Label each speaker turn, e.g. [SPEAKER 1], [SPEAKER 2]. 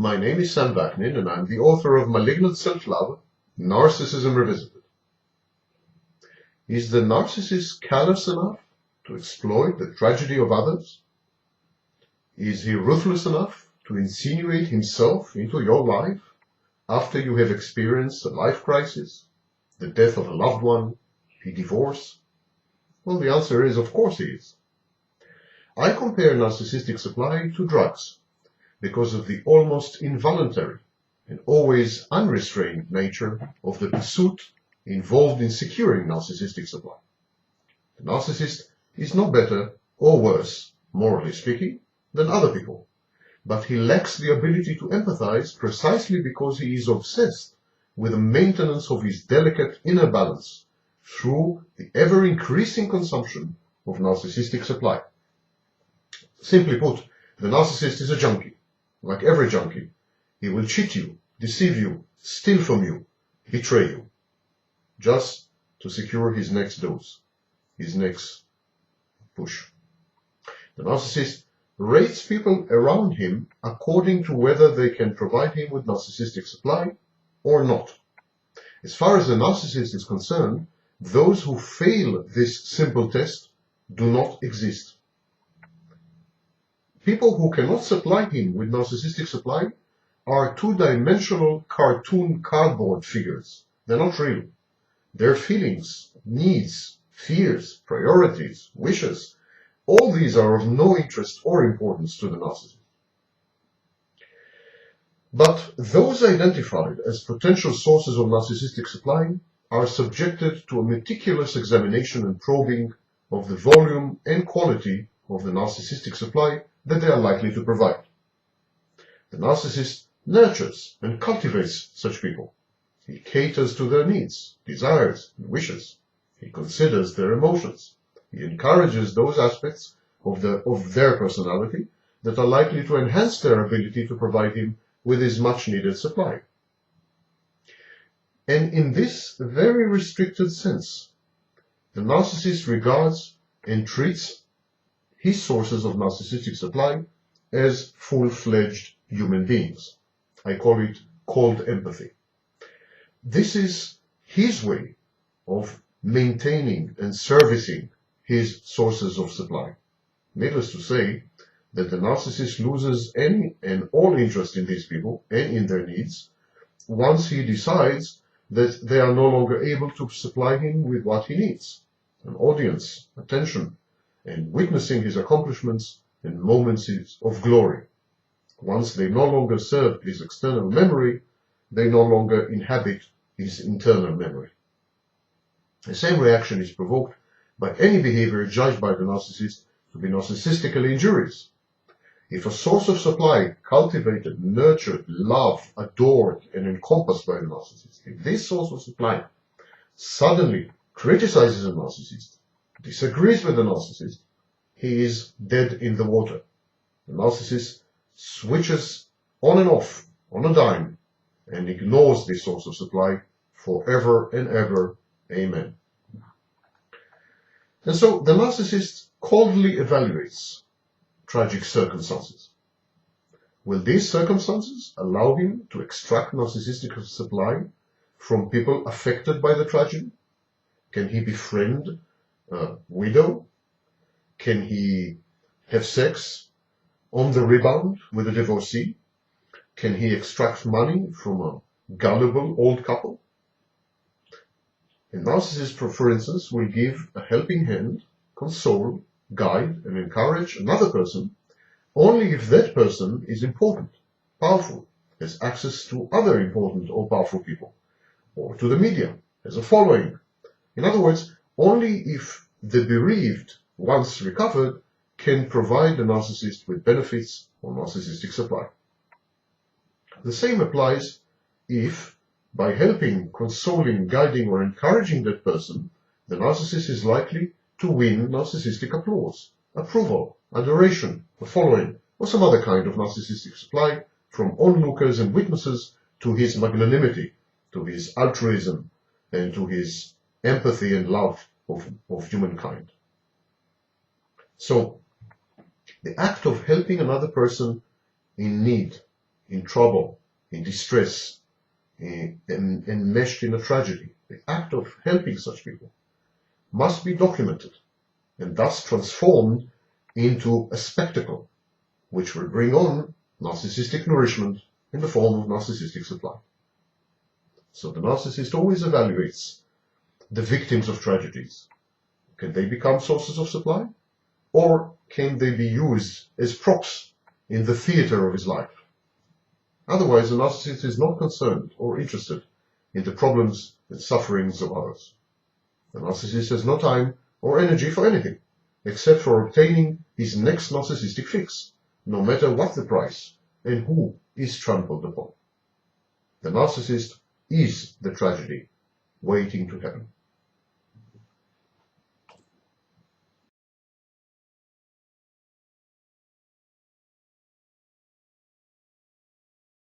[SPEAKER 1] My name is Sam Vaknin, and I'm the author of Malignant Self-Love, Narcissism Revisited. Is the narcissist callous enough to exploit the tragedy of others? Is he ruthless enough to insinuate himself into your life after you have experienced a life crisis, the death of a loved one, a divorce? Well, the answer is, of course he is. I compare narcissistic supply to drugs, because of the almost involuntary and always unrestrained nature of the pursuit involved in securing narcissistic supply. The narcissist is no better or worse, morally speaking, than other people, but he lacks the ability to empathize precisely because he is obsessed with the maintenance of his delicate inner balance through the ever-increasing consumption of narcissistic supply. Simply put, the narcissist is a junkie. Like every junkie, he will cheat you, deceive you, steal from you, betray you, just to secure his next dose, his next push. The narcissist rates people around him according to whether they can provide him with narcissistic supply or not. As far as the narcissist is concerned, those who fail this simple test do not exist. People who cannot supply him with narcissistic supply are two-dimensional cartoon cardboard figures. They're not real. Their feelings, needs, fears, priorities, wishes, all these are of no interest or importance to the narcissist. But those identified as potential sources of narcissistic supply are subjected to a meticulous examination and probing of the volume and quality of the narcissistic supply that they are likely to provide. The narcissist nurtures and cultivates such people. He caters to their needs, desires, and wishes. He considers their emotions. He encourages those aspects of their personality that are likely to enhance their ability to provide him with his much-needed supply. And in this very restricted sense, the narcissist regards and treats his sources of narcissistic supply as full-fledged human beings. I call it cold empathy. This is his way of maintaining and servicing his sources of supply. Needless to say that the narcissist loses any and all interest in these people and in their needs once he decides that they are no longer able to supply him with what he needs: an audience, attention, and witnessing his accomplishments and moments of glory. Once they no longer serve his external memory, they no longer inhabit his internal memory. The same reaction is provoked by any behavior judged by the narcissist to be narcissistically injurious. If a source of supply cultivated, nurtured, loved, adored, and encompassed by the narcissist, if this source of supply suddenly criticizes a narcissist, disagrees with the narcissist, he is dead in the water. The narcissist switches on and off on a dime and ignores this source of supply forever and ever. Amen. And so the narcissist coldly evaluates tragic circumstances. Will these circumstances allow him to extract narcissistic supply from people affected by the tragedy? Can he befriend a widow? Can he have sex on the rebound with a divorcee? Can he extract money from a gullible old couple? A narcissist, for instance, will give a helping hand, console, guide, and encourage another person only if that person is important, powerful, has access to other important or powerful people, or to the media, has a following. In other words, only if the bereaved, once recovered, can provide the narcissist with benefits or narcissistic supply. The same applies if, by helping, consoling, guiding, or encouraging that person, the narcissist is likely to win narcissistic applause, approval, adoration, a following, or some other kind of narcissistic supply from onlookers and witnesses to his magnanimity, to his altruism, and to his empathy and love of humankind. So the act of helping another person in need, in trouble, in distress, enmeshed in a tragedy, the act of helping such people must be documented and thus transformed into a spectacle which will bring on narcissistic nourishment in the form of narcissistic supply. So the narcissist always evaluates the victims of tragedies. Can they become sources of supply? Or can they be used as props in the theater of his life? Otherwise, the narcissist is not concerned or interested in the problems and sufferings of others. The narcissist has no time or energy for anything, except for obtaining his next narcissistic fix, no matter what the price and who is trampled upon. The narcissist is the tragedy waiting to happen.